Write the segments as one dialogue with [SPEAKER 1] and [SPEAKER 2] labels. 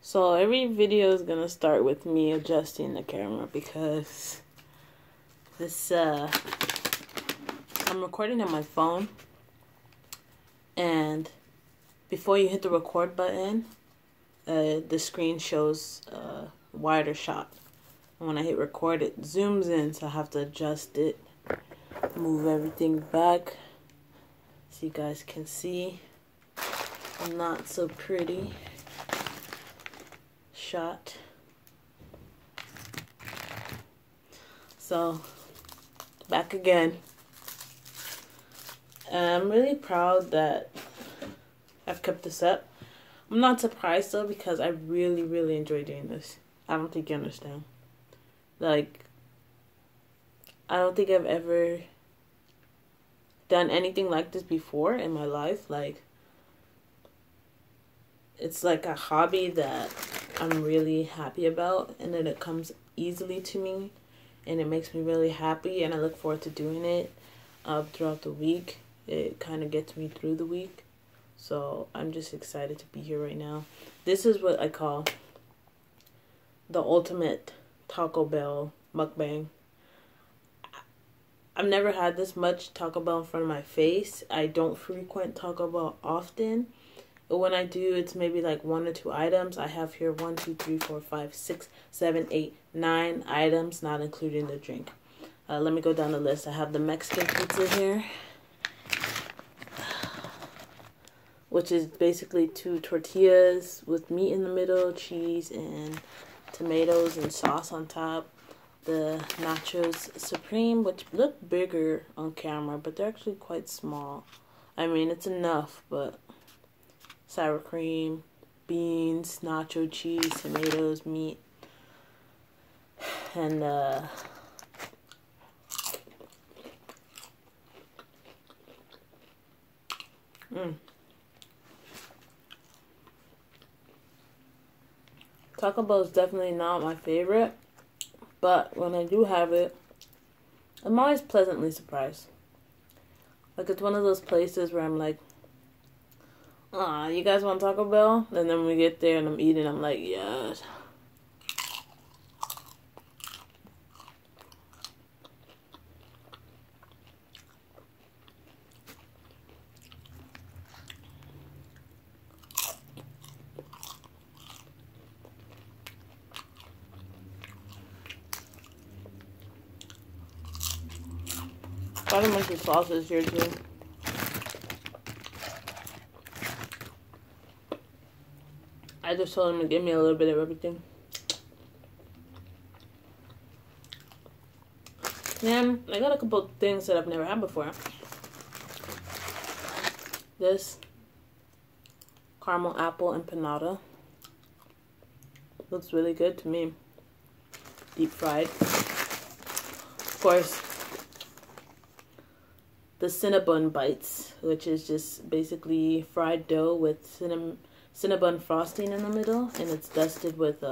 [SPEAKER 1] So every video is gonna start with me adjusting the camera because this I'm recording on my phone, and before you hit the record button, the screen shows a wider shot. And when I hit record, it zooms in, so I have to adjust it, move everything back so you guys can see a not so pretty shot. So back again. And I'm really proud that I've kept this up. I'm not surprised though, because I really enjoy doing this. I don't think you understand. Like, I don't think I've ever done anything like this before in my life. Like, it's like a hobby that I'm really happy about, and then it comes easily to me, and it makes me really happy, and I look forward to doing it throughout the week. It kind of gets me through the week, so I'm just excited to be here right now. This is what I call the ultimate Taco Bell mukbang. I've never had this much Taco Bell in front of my face. I don't frequent Taco Bell often. But when I do, it's maybe like 1 or 2 items. I have here 1, 2, 3, 4, 5, 6, 7, 8, 9 items, not including the drink. Let me go down the list. I have the Mexican pizza here, which is basically 2 tortillas with meat in the middle, cheese and tomatoes and sauce on top. The Nachos Supreme, which look bigger on camera, but they're actually quite small. I mean, it's enough, but sour cream, beans, nacho cheese, tomatoes, meat, and Taco Bell is definitely not my favorite, but when I do have it, I'm always pleasantly surprised. Like, it's one of those places where I'm like, you guys want Taco Bell? And then when we get there and I'm eating, I'm like, yes. Got a bunch of sauces here too. I just told him to give me a little bit of everything. Man, I got a couple of things that I've never had before. This caramel apple empanada looks really good to me. Deep fried. Of course, the cinnabon bites, which is just basically fried dough with cinnabon frosting in the middle, and it's dusted with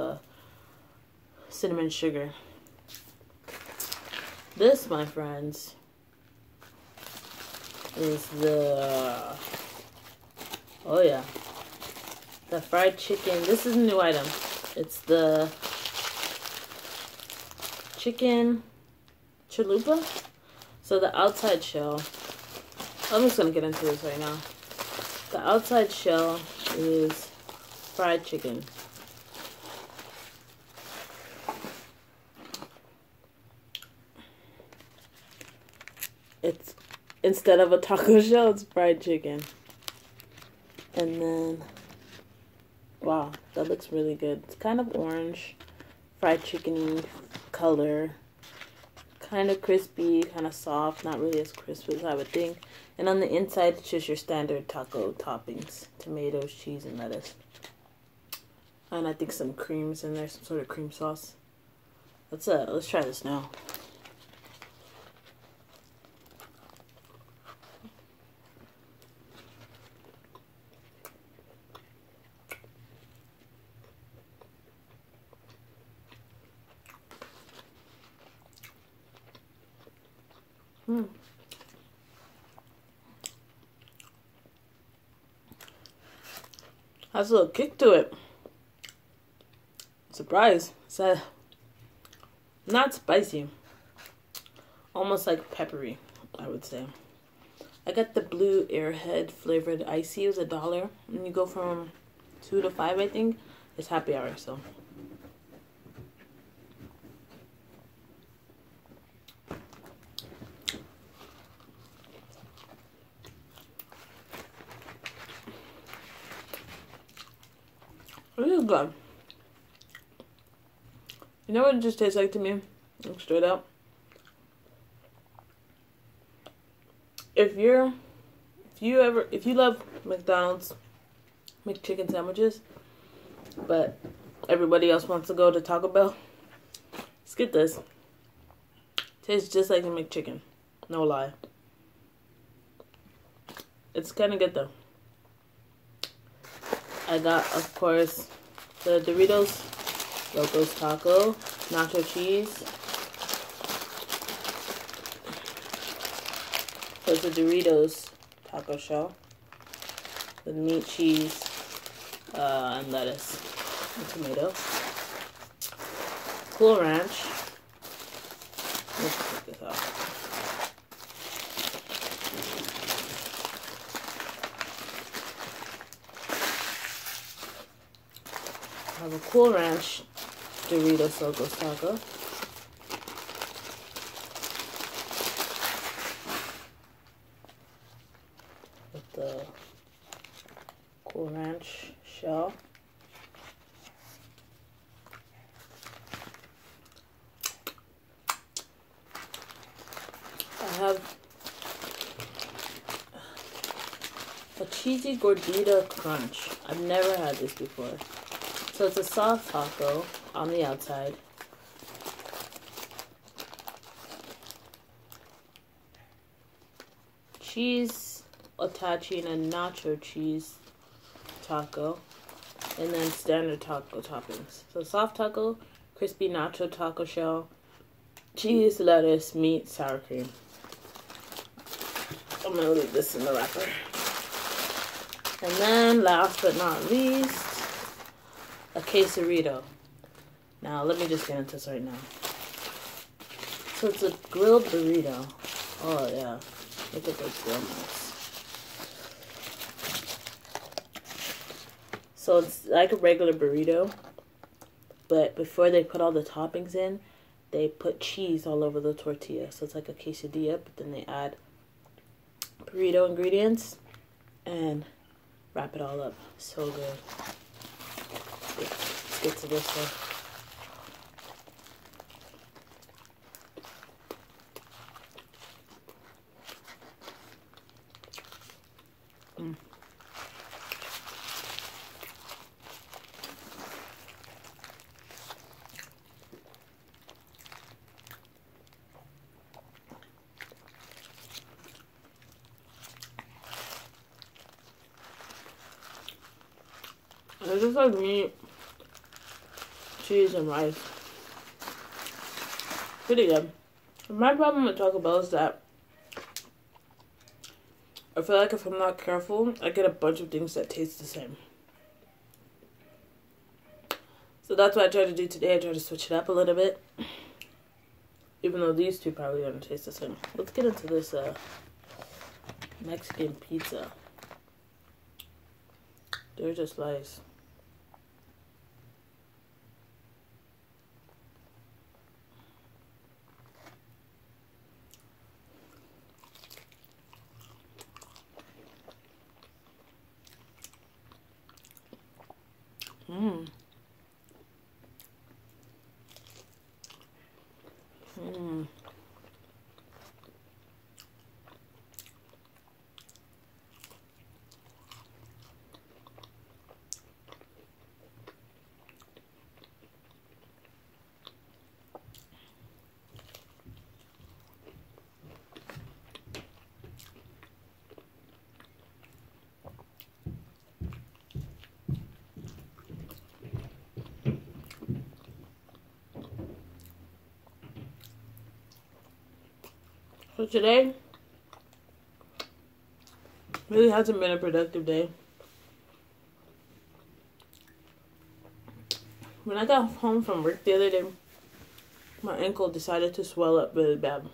[SPEAKER 1] cinnamon sugar. This, my friends, is the the fried chicken. This is a new item. It's the chicken chalupa. So the outside shell, I'm just gonna get into this right now. The outside shell is fried chicken. It's, instead of a taco shell, it's fried chicken. And then, wow, that looks really good. It's kind of orange, fried chicken-y color. Kind of crispy, kind of soft, not really as crisp as I would think. And on the inside, it's just your standard taco toppings: tomatoes, cheese, and lettuce. And I think some creams in there, some sort of cream sauce. Let's try this now. Has a little kick to it. surprised. It's not spicy. Almost like peppery, I would say. I got the blue Airhead flavored icee. It was $1. And you go from 2 to 5, I think. It's happy hour, so. It is good. You know what it just tastes like to me? Like straight up. If you love McDonald's McChicken sandwiches, but everybody else wants to go to Taco Bell, let's get this. Tastes just like the McChicken. No lie. It's kind of good though. I got, of course, the Doritos, Locos Taco, Nacho Cheese. There's the Doritos taco shell with meat, cheese, and lettuce and tomato. Cool Ranch. Let's take this off. I have a Cool Ranch Doritos Locos Taco. With the Cool Ranch shell. I have a cheesy gordita crunch. I've never had this before. So it's a soft taco on the outside. Cheese attaching a nacho cheese taco. And then standard taco toppings. So soft taco, crispy nacho taco shell, cheese, lettuce, meat, sour cream. I'm going to leave this in the wrapper. And then last but not least, a quesarrito. Now, let me just get into this right now. So it's a grilled burrito. Oh, yeah. Look at those grill marks. So it's like a regular burrito, but before they put all the toppings in, they put cheese all over the tortilla. So it's like a quesadilla, but then they add burrito ingredients and wrap it all up. So good. Let's get to this one. It's just like meat, cheese, and rice. Pretty good. My problem with Taco Bell is that I feel like if I'm not careful, I get a bunch of things that taste the same. So that's what I tried to do today. I tried to switch it up a little bit. Even though these two probably don't taste the same. Let's get into this Mexican pizza. They're just slice. Mmm. Mmm. So today really hasn't been a productive day. when I got home from work the other day, my ankle decided to swell up really bad.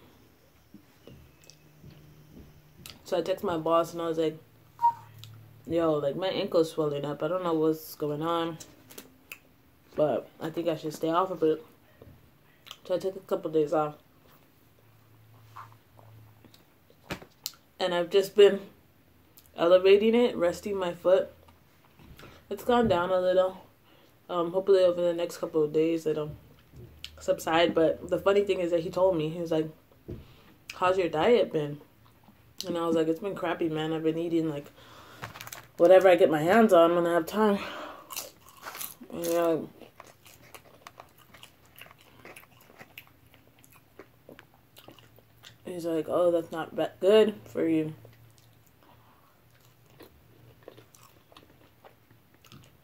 [SPEAKER 1] So I texted my boss and I was like, yo, like my ankle's swelling up. I don't know what's going on, but I think I should stay off of it. So I took a couple days off. And I've just been elevating it, resting my foot. It's gone down a little. Hopefully over the next couple of days it'll subside. But the funny thing is that he told me, he was like, how's your diet been? And I was like, it's been crappy, man. I've been eating like whatever I get my hands on when I have time. And, he's like, oh, that's not that good for you.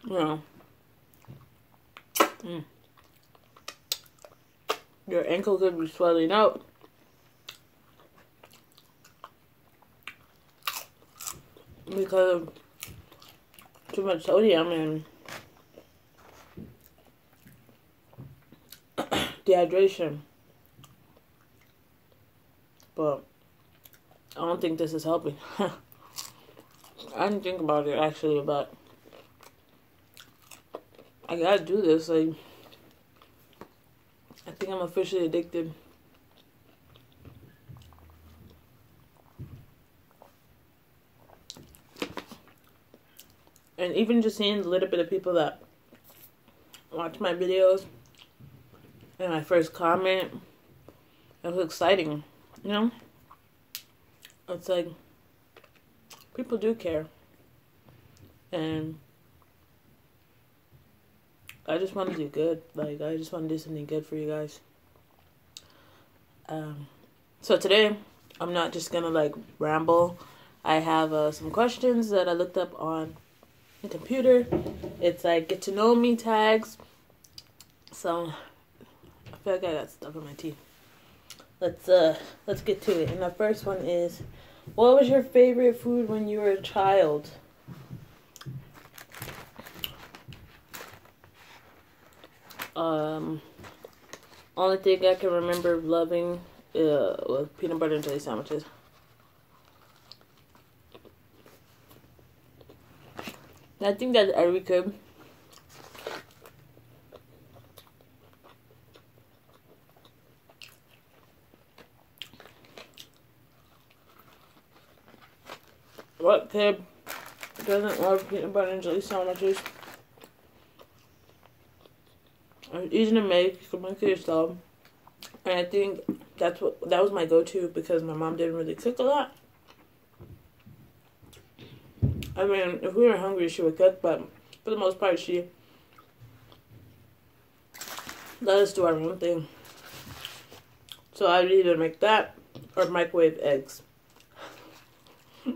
[SPEAKER 1] You know, your ankle could be swelling out. Because of too much sodium and dehydration. But I don't think this is helping. I didn't think about it actually, but I gotta do this. Like, I think I'm officially addicted. And even just seeing the little bit of people that watch my videos and my first comment, it was exciting, you know? It's like, people do care. And I just want to do good. Like, I just want to do something good for you guys. So today, I'm not just gonna, like, ramble. I have some questions that I looked up on the computer. It's like get to know me tags. So I feel like I got stuff in my teeth. Let's get to it. And the first one is, what was your favorite food when you were a child? Only thing I can remember loving was peanut butter and jelly sandwiches. I think that's every kid. What kid doesn't love peanut butter and jelly sandwiches? It's easy to make. You can make it yourself. And I think that was my go-to because my mom didn't really cook a lot. I mean, if we were hungry, she would cook, but for the most part, she let us do our own thing. So I would either make that or microwave eggs. Do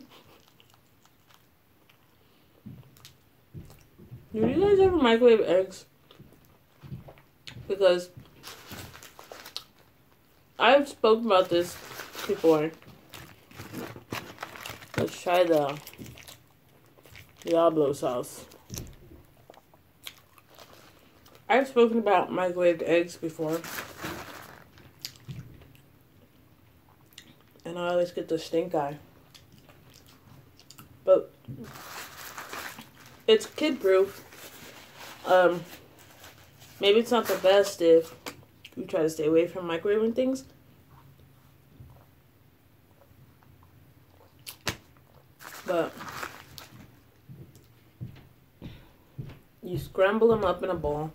[SPEAKER 1] you guys ever microwave eggs? Because I've spoken about this before. Let's try the Diablo sauce. I've spoken about microwaved eggs before. And I always get the stink eye. But it's kid proof. Maybe it's not the best if you try to stay away from microwaving things. But you scramble them up in a bowl,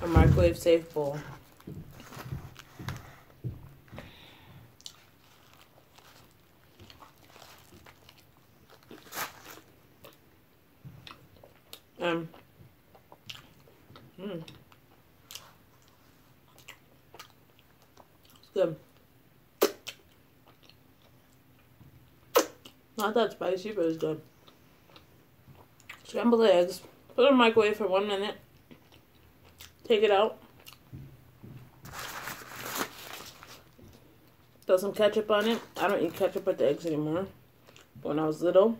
[SPEAKER 1] a microwave safe bowl. It's good. Not that spicy, but it's good. Scramble the eggs. Put it in the microwave for 1 minute. Take it out. Throw some ketchup on it. I don't eat ketchup with the eggs anymore. But when I was little,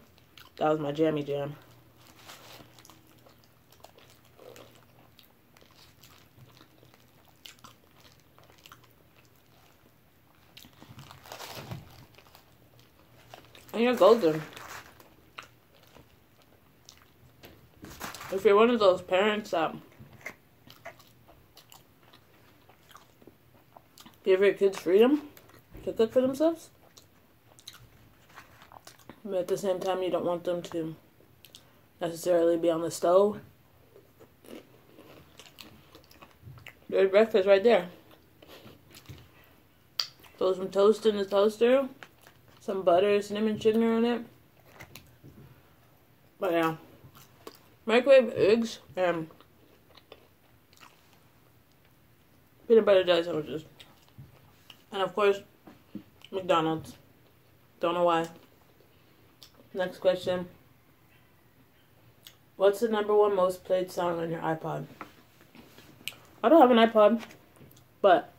[SPEAKER 1] that was my jammy jam. And you're golden. If you're one of those parents that give your kids freedom to cook for themselves, but at the same time you don't want them to necessarily be on the stove, there's breakfast right there. Throw some toast in the toaster, some butter, cinnamon sugar on it. But yeah, microwave eggs and peanut butter jelly sandwiches. And of course, McDonald's. Don't know why. Next question. What's the #1 most played song on your iPod? I don't have an iPod, but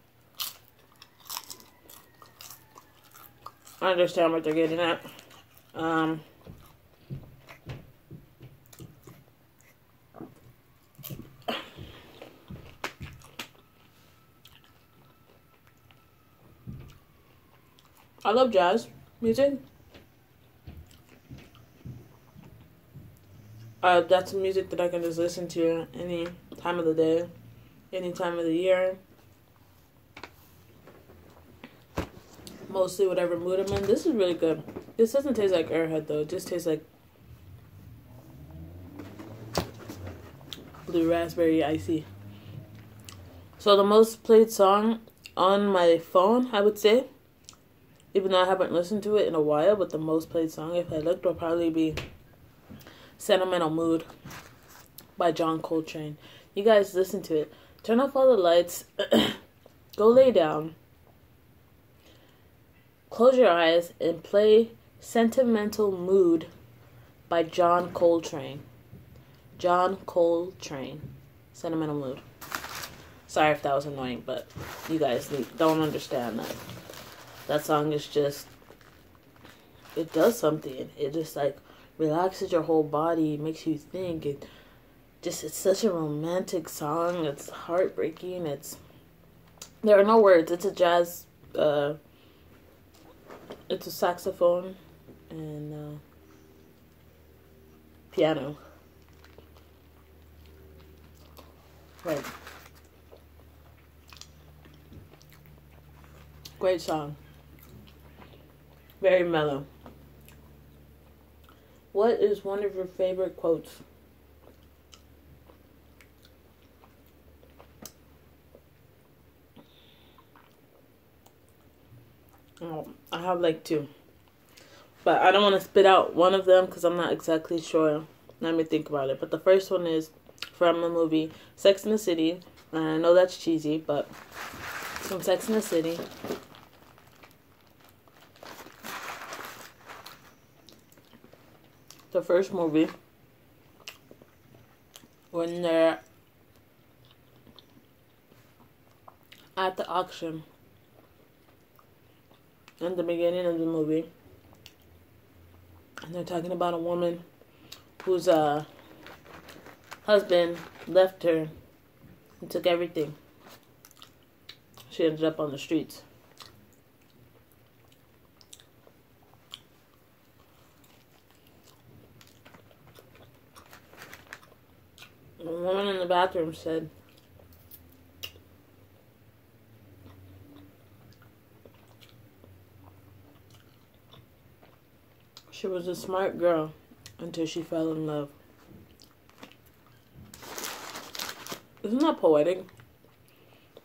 [SPEAKER 1] I understand what they're getting at. I love jazz music. That's music that I can just listen to any time of the day, any time of the year. Mostly whatever mood I'm in. This is really good. This doesn't taste like Airhead though. It just tastes like Blue Raspberry icee. So the most played song on my phone, I would say, even though I haven't listened to it in a while, but the most played song, if I looked, will probably be Sentimental Mood by John Coltrane. You guys listen to it. Turn off all the lights. Go lay down. Close your eyes and play Sentimental Mood by John Coltrane. John Coltrane. Sentimental Mood. Sorry if that was annoying, but you guys don't understand that. That song is just, it does something. It just like relaxes your whole body, makes you think. It's such a romantic song. It's heartbreaking. There are no words. It's a jazz, it's a saxophone and piano. Right. Great song. Very mellow. What is one of your favorite quotes? Oh, I have like 2. But I don't want to spit out one of them because I'm not exactly sure. Let me think about it. But the first one is from the movie Sex and the City. And I know that's cheesy, but from Sex and the City. The first movie, when they're at the auction in the beginning of the movie, and they're talking about a woman whose husband left her and took everything. She ended up on the streets. A woman in the bathroom said, she was a smart girl until she fell in love. Isn't that poetic?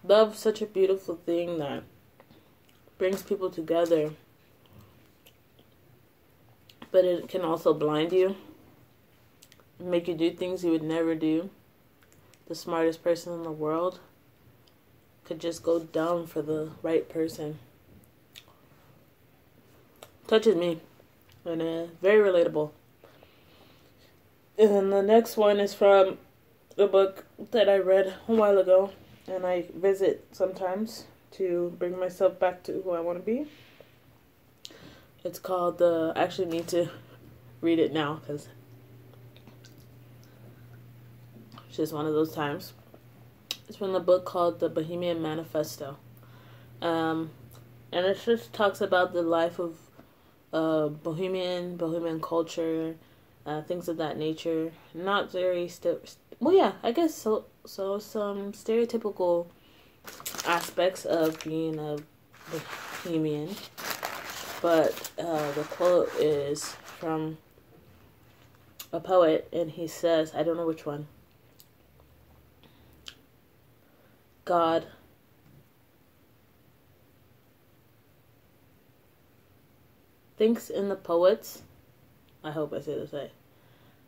[SPEAKER 1] Love's such a beautiful thing that brings people together, but it can also blind you. Make you do things you would never do. The smartest person in the world could just go dumb for the right person. Touches me. And very relatable. And then the next one is from a book that I read a while ago. And I visit sometimes to bring myself back to who I want to be. It's called I actually need to read it now because it's just one of those times. It's from the book called The Bohemian Manifesto. And it just talks about the life of Bohemian culture, things of that nature. Not very well, yeah, I guess so. So some stereotypical aspects of being a Bohemian, but the quote is from a poet, and he says, I don't know which one. God thinks in the poets. I hope I say this right.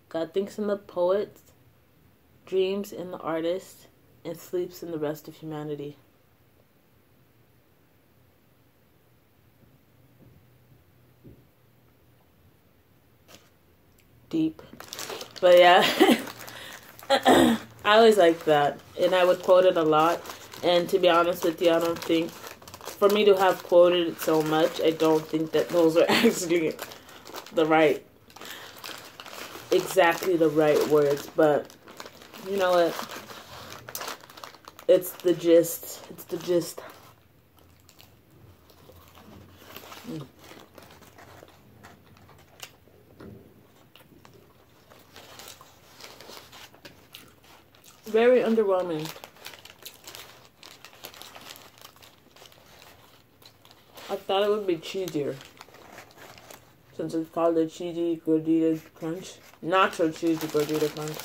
[SPEAKER 1] God thinks in the poets, dreams in the artist, and sleeps in the rest of humanity. Deep. But yeah, I always liked that. And I would quote it a lot. And to be honest with you, I don't think, for me to have quoted it so much, I don't think that those are actually exactly the right words. But you know what? It's the gist. It's the gist. Very underwhelming. I thought it would be cheesier, since it's called the cheesy gordita crunch. Nacho cheesy gordita crunch.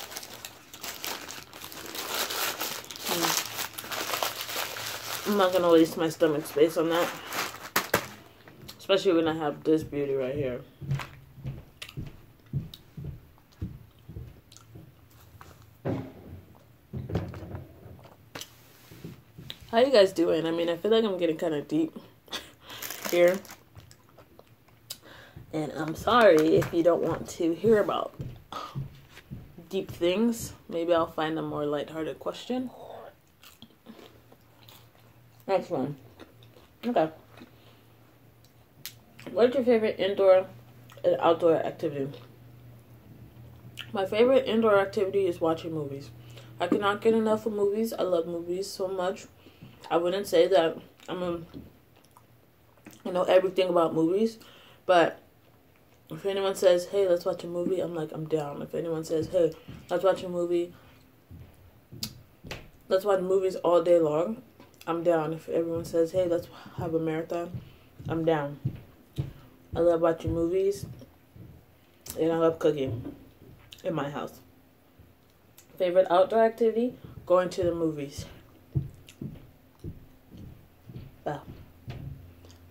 [SPEAKER 1] I'm not gonna waste my stomach space on that, especially when I have this beauty right here. How you guys doing? I mean, I feel like I'm getting kind of deep here. And I'm sorry if you don't want to hear about deep things. Maybe I'll find a more lighthearted question. Next one. Okay. What's your favorite indoor and outdoor activity? My favorite indoor activity is watching movies. I cannot get enough of movies. I love movies so much. I wouldn't say that I know everything about movies, but if anyone says, hey, let's watch a movie, I'm like, I'm down. If anyone says, hey, let's watch a movie, let's watch movies all day long, I'm down. If everyone says, hey, let's have a marathon, I'm down. I love watching movies, and I love cooking in my house. Favorite outdoor activity? Going to the movies.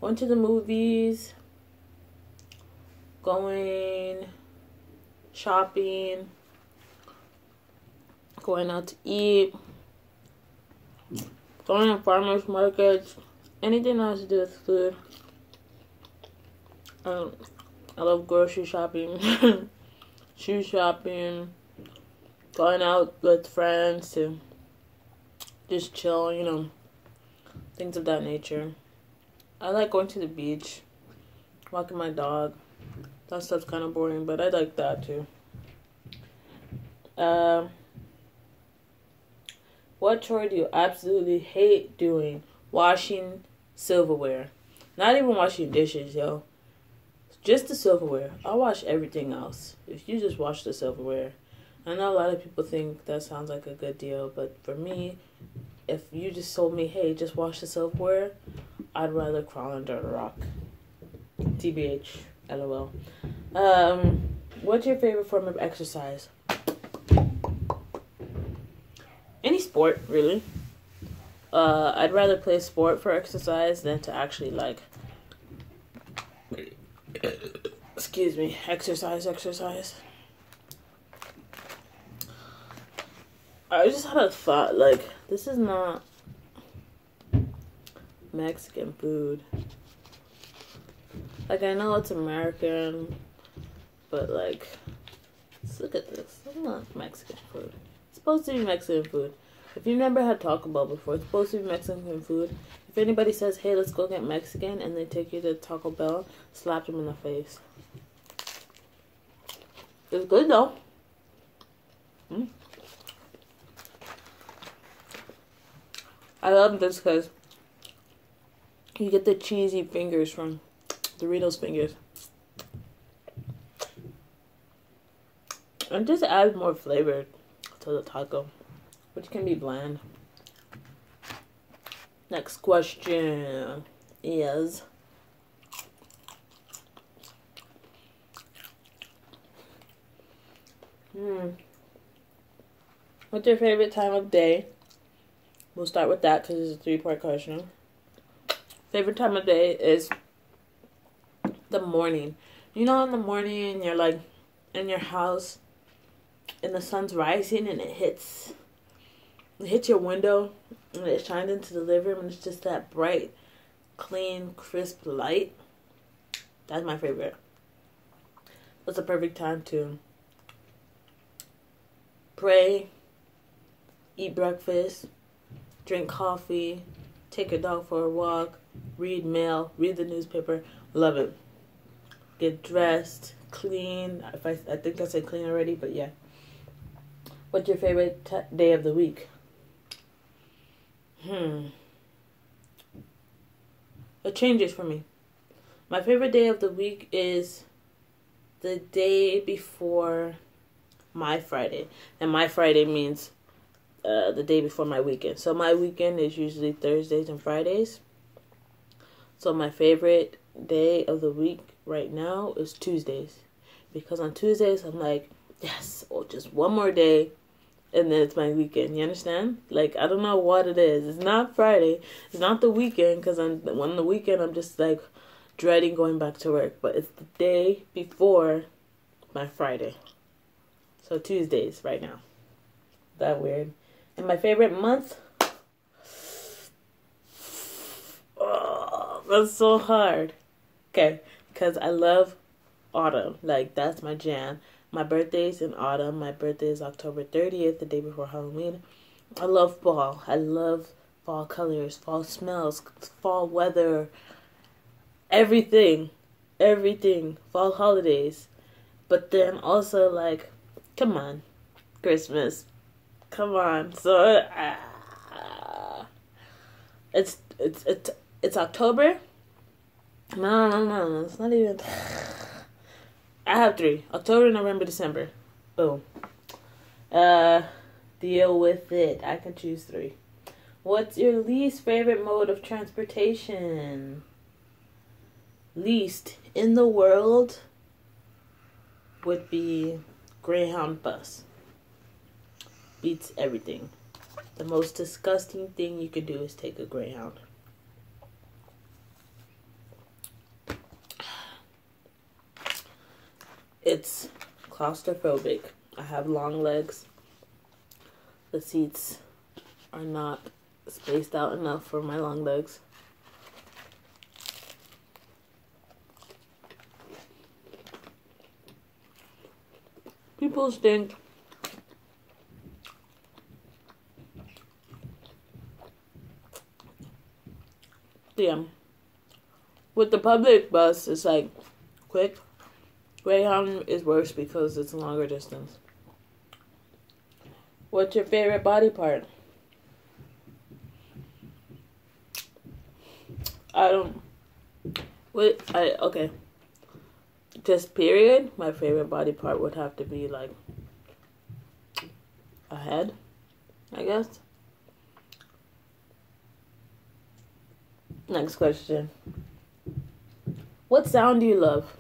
[SPEAKER 1] Going to the movies, going shopping, going out to eat, going to farmers markets, anything that has to do with food. I love grocery shopping, shoe shopping, going out with friends to just chill, you know, things of that nature. I like going to the beach, walking my dog. That stuff's kind of boring, but I like that too. What chore do you absolutely hate doing? Washing silverware. Not even washing dishes, yo. Just the silverware. I'll wash everything else. If you just wash the silverware. I know a lot of people think that sounds like a good deal, but for me, if you just told me, hey, just wash the silverware, I'd rather crawl under a rock. TBH. LOL. What's your favorite form of exercise? Any sport, really. I'd rather play sport for exercise than to actually, like, excuse me, exercise. I just had a thought, like, this is not Mexican food. Like, I know it's American, but, like, let's look at this. It's not Mexican food. It's supposed to be Mexican food. If you've never had Taco Bell before, it's supposed to be Mexican food. If anybody says, hey, let's go get Mexican, and they take you to Taco Bell, slap them in the face. It's good, though. I love this because you get the cheesy fingers from Doritos fingers. And just add more flavor to the taco, which can be bland. Next question is, what's your favorite time of day? We'll start with that because it's a 3-part question. Favorite time of day is the morning. You know, in the morning, you're like in your house and the sun's rising and it hits your window and it shines into the living room and it's just that bright, clean, crisp light. That's my favorite. It's a perfect time to pray, eat breakfast, drink coffee, take your dog for a walk, read mail, read the newspaper. Love it. Get dressed, clean. I think I said clean already, but yeah. What's your favorite day of the week? It changes for me. My favorite day of the week is the day before my Friday. And my Friday means the day before my weekend. So my weekend is usually Thursdays and Fridays. So my favorite day of the week right now is Tuesdays. Because on Tuesdays, I'm like, yes, oh, just one more day. And then it's my weekend. You understand? Like, I don't know what it is. It's not Friday. It's not the weekend. Because on the weekend, I'm just like dreading going back to work. But it's the day before my Friday. So Tuesdays right now. That weird. And my favorite month? Oh, that's so hard. Okay. Because I love autumn. Like, that's my jam. My birthday's in autumn. My birthday is October 30th, the day before Halloween. I love fall. I love fall colors, fall smells, fall weather, everything. Everything. Fall holidays. But then also, like, come on, Christmas. Come on. So, it's October? No. It's not even... I have 3. October, November, December. Boom. Deal with it. I can choose 3. What's your least favorite mode of transportation? Least in the world would be Greyhound bus. Beats everything. The most disgusting thing you could do is take a Greyhound. It's claustrophobic. I have long legs. The seats are not spaced out enough for my long legs. People stink. Yeah. With the public bus, it's like quick. Greyhound is worse because it's a longer distance. What's your favorite body part? Okay. Just period, my favorite body part would have to be like a head, I guess. Next question. What sound do you love?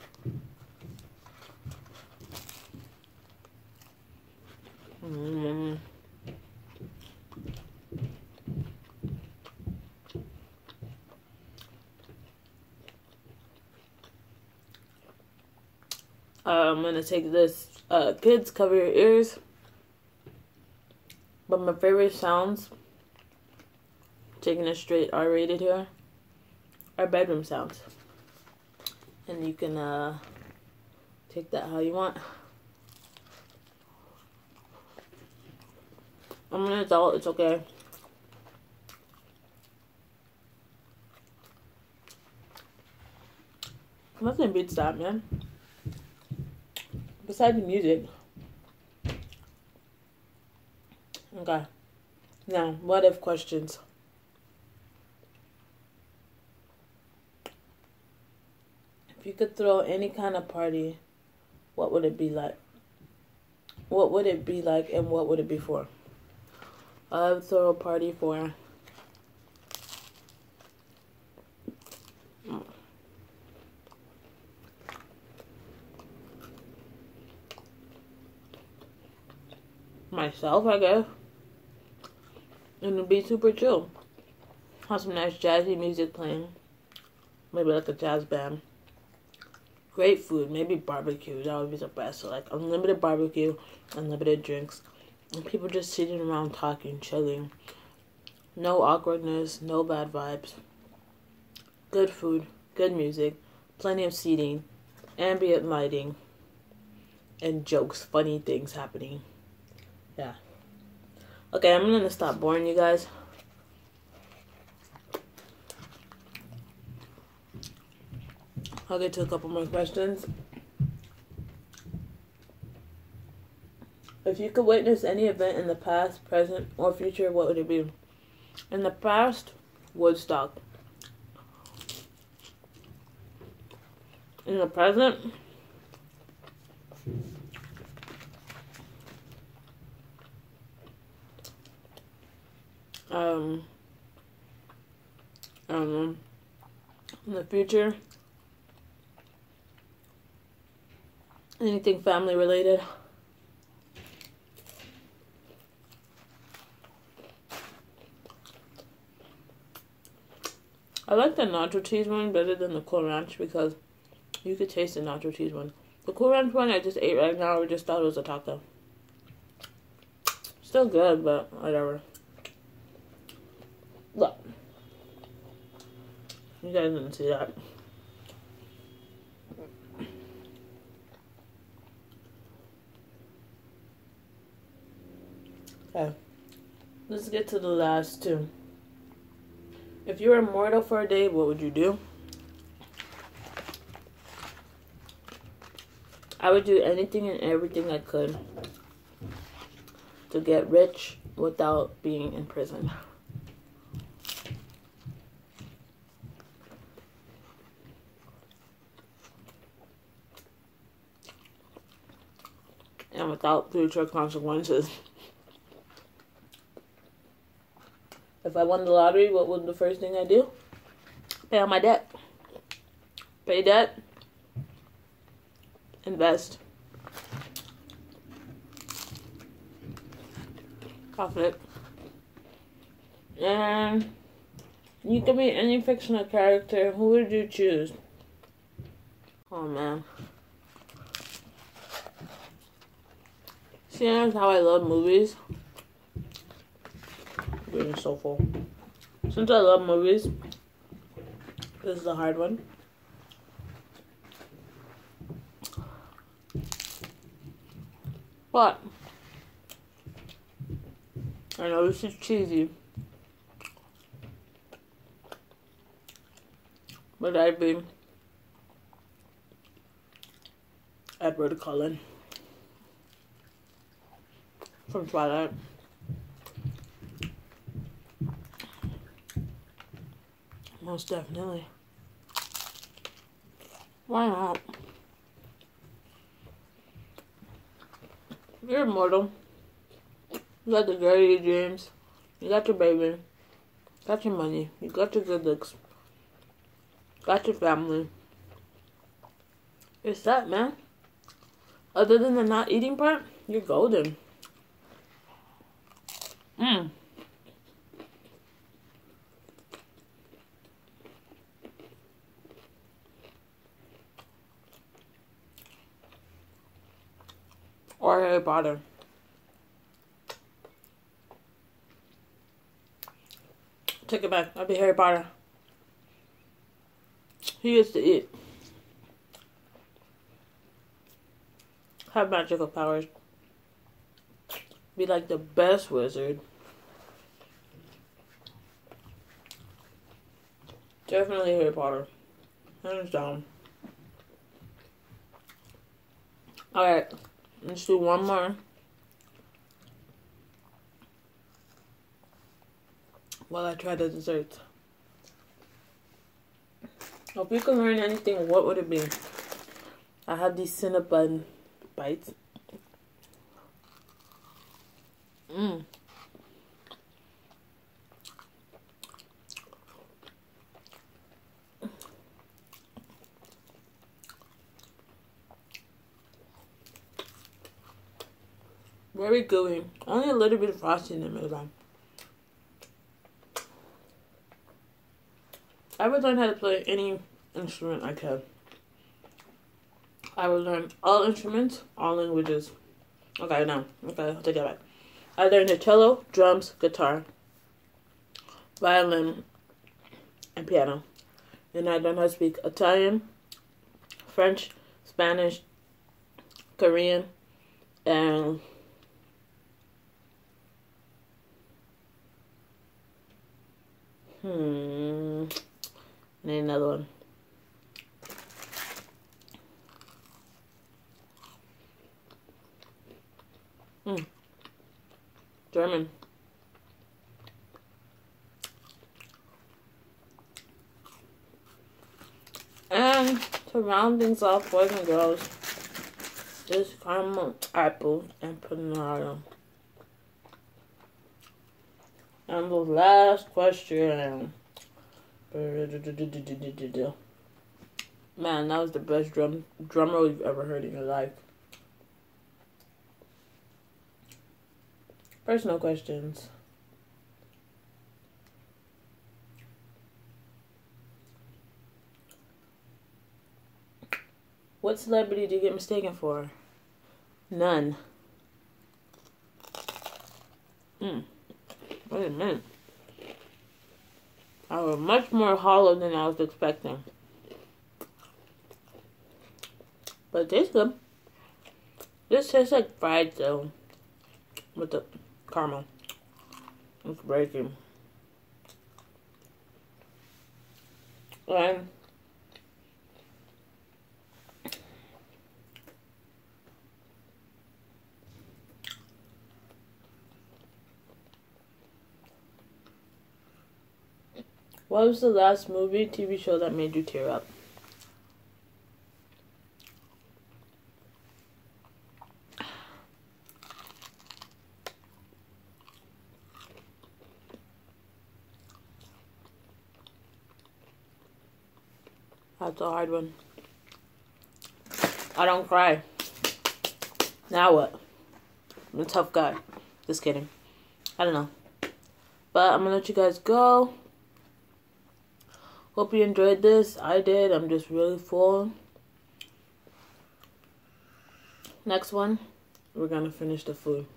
[SPEAKER 1] I'm gonna take this. Kids, cover your ears. But my favorite sounds, taking it straight R-rated here, are bedroom sounds. And you can take that how you want. I'm an adult, it's okay. Nothing beats that, man. Besides the music. Okay. Now, what if questions? If you could throw any kind of party, what would it be like? what would it be like and what would it be for? I would throw a party for myself, I guess. And it'd be super chill. Have some nice jazzy music playing. Maybe like a jazz band. Great food. Maybe barbecue. That would be the best. So like unlimited barbecue, unlimited drinks. And people just sitting around talking, chilling. No awkwardness, no bad vibes. Good food, good music, plenty of seating, ambient lighting, and jokes, funny things happening. Yeah. Okay, I'm gonna stop boring you guys. I'll get to a couple more questions. If you could witness any event in the past, present, or future, what would it be? In the past, Woodstock. In the present, I don't know. In the future, anything family related. I like the nacho cheese one better than the Cool Ranch because you could taste the nacho cheese one. The Cool Ranch one I just ate right now, I just thought it was a taco. Still good, but whatever. Look. You guys didn't see that. Okay. Let's get to the last two. If you were immortal for a day, what would you do? I would do anything and everything I could to get rich without being in prison. And without future consequences. If I won the lottery, what would the first thing I do? Pay on my debt. Pay debt. Invest. Profit. And you can be any fictional character. Who would you choose? Oh man. Seeing as how I love movies. Being so full. Since I love movies, this is a hard one. But I know this is cheesy, but I'd be Edward Cullen from Twilight. Most definitely. Why not? You're immortal. You got the dirty dreams. You got your baby. Got your money. You got your good looks. Got your family. You're set, man. Other than the not eating part, you're golden. Or Harry Potter. Take it back. I'll be Harry Potter. He used to eat. Have magical powers. Be like the best wizard. Definitely Harry Potter. Hands down. Alright. Let's do one more. While I try the desserts. If you could learn anything, what would it be? I have these cinnabon bites. Mmm. Very gooey. Only a little bit of frosting in the middle. I would learn how to play any instrument I could. I would learn all instruments, all languages. Okay, no. Okay, I'll take that back. I learned the cello, drums, guitar, violin, and piano. And I learned how to speak Italian, French, Spanish, Korean, and need another one. German. And to round things off, boys and girls, this caramel apple empanada. And the last question. Man, that was the best drum roll you've ever heard in your life. Personal questions. What celebrity did you get mistaken for? None. Wait a minute. I was much more hollow than I was expecting. But it tastes good. This tastes like fried dough with the caramel. It's breaking. And what was the last movie, TV show that made you tear up? That's a hard one. I don't cry. Now what? I'm a tough guy. Just kidding. I don't know. But I'm gonna let you guys go. Hope you enjoyed this. I did. I'm just really full. Next one, we're gonna finish the food.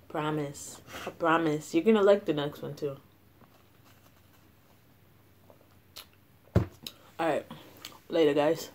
[SPEAKER 1] Promise. I promise. You're gonna like the next one too. Alright. Later, guys.